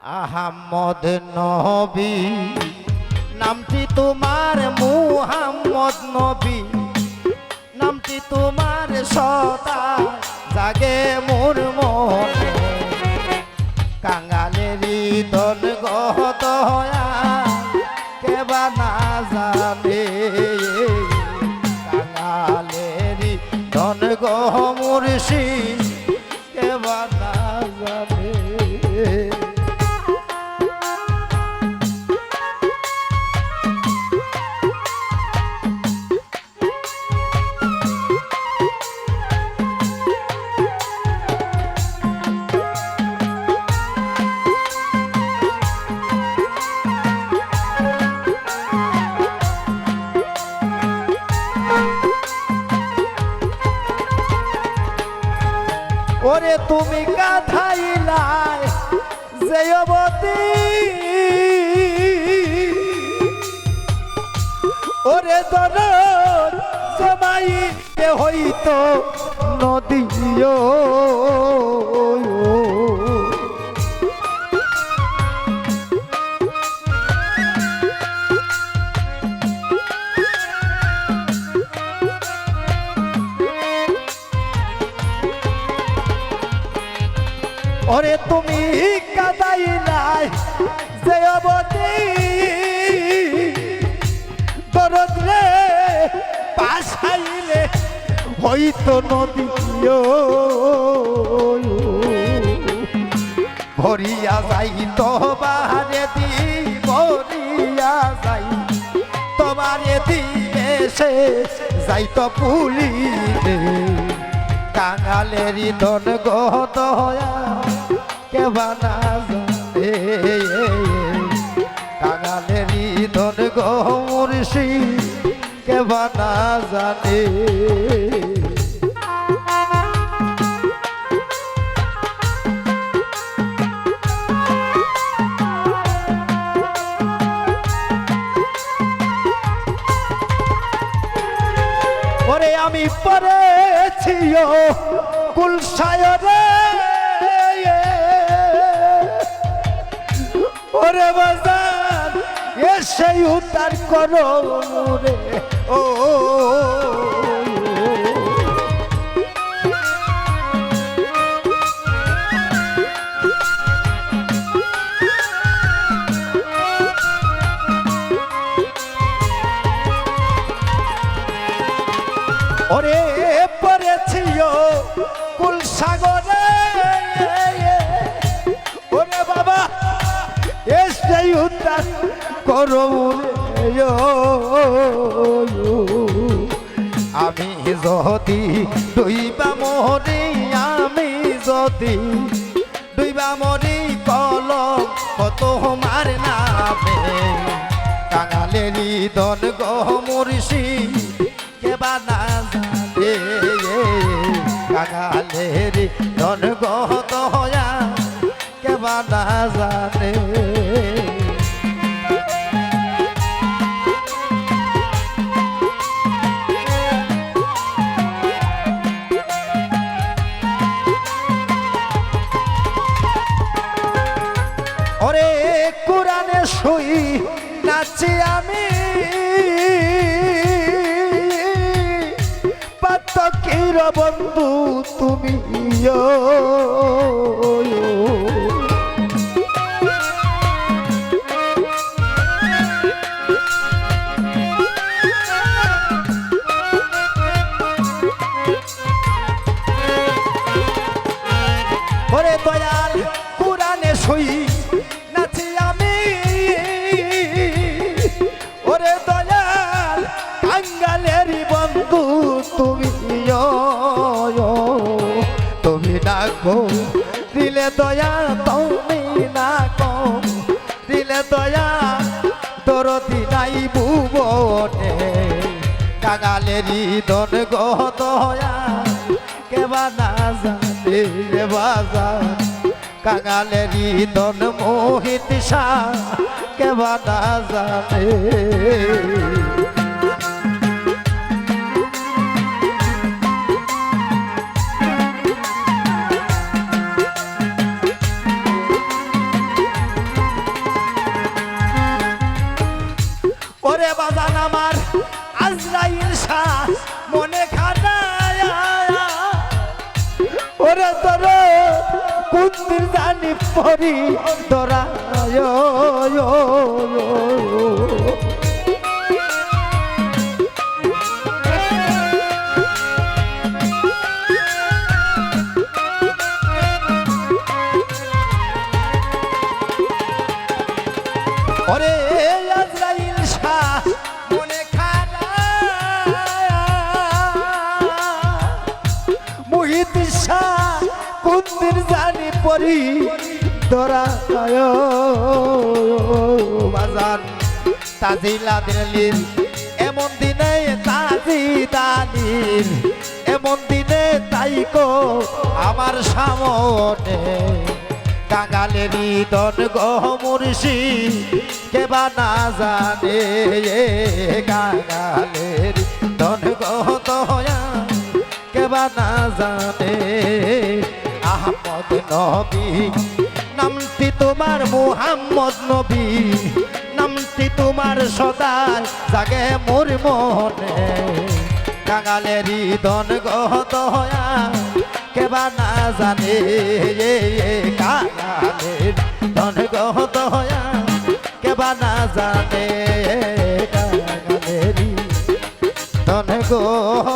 আহমদ নবী নামটি তোমার, মুহাম্মদ নবী নামটি তোমার, সদা জাগে মোর মনে। কাঙালেরই দন গহ দয়া কেবা না জানে, কাঙালেরই দন গহ মুর্শিদ কেবা না জানে। ওরে তুমি কাঁথাইলাই যে অবতী, ওরে দরদ জমাইতে হইতো নদীও। ওরে তুমি কাঁদাইলাই যে অবতী, দরদ রে পাশাইলে হইতো নদীও। ভরিয়া যাই তোমারে দি, ভরিয়া যাই তোমারে দিবে সে যাইতো পুলিরে। কাঙালেরই দন গহ দয়া কেবা না জানে, কাঙালেরই দন গহ মুর্শিদ কেবা না জানে। ওরে আমি পড়েছিও কুলসায়রে, ওরে বাজার এসে উদ্ধার করো রে। ও ওরে পড়েছিও কুল সাগরে, ওরে বাবা এসে উদ্ধার করো রে। আমি যদি ডুইবা মরি, আমি যদি ডুইবা মরি, কলম কত মার নামে। কাঙালেরই দন গহ মুর্শিদ কেবা না জানে, কাঙালেরই দন গহ দয়া কেবা না জানে। ওরে কোরআনে শুই নাচি আমি, পাতকির বন্ধু তুমি। ওরে দয়াল কোরআনে শুই নাচি আমি, ওরে দয়াল কাঙ্গালেরই বন্ধু তুমি। তুমি না গো দিলে দয়া, তুমি না গো দিলে দয়া, দরদি নাই ভুবনে। কাঙালেরই দন গহ দয়া কেবা না জানে রে বাজার, কাঙালেরই দন মোহিত শাহ কেবা না জানে। ওরে বাজান আমার আজরাইল শাহ মনে খানায় ওরে তোর কুন্দির জানি পরি তোরা ওরে আজরাইল শাহ মনে খানা মুহিত শাহ কুন্দির জানি পরি তোরা বাজান তাজিলা দিলিল এমন দিনে তাজি দানিল এমন দিনে তাইকো আমার সামনে কাঙালেরই দন গহমুর্শি কেবা না জানে কাঙালের দন গহ দয়া কেবা না জানে আহমদ নবী নামটি তোমার মুহাম্মদ নবী নামটি তোমার সদাই জাগে মোর মনে কাঙালেরই দন গহ দয়া কেবা না জানে কাঙালের ধন গহ দয়া কেবা না জানে কাঙালেরই ধন গহ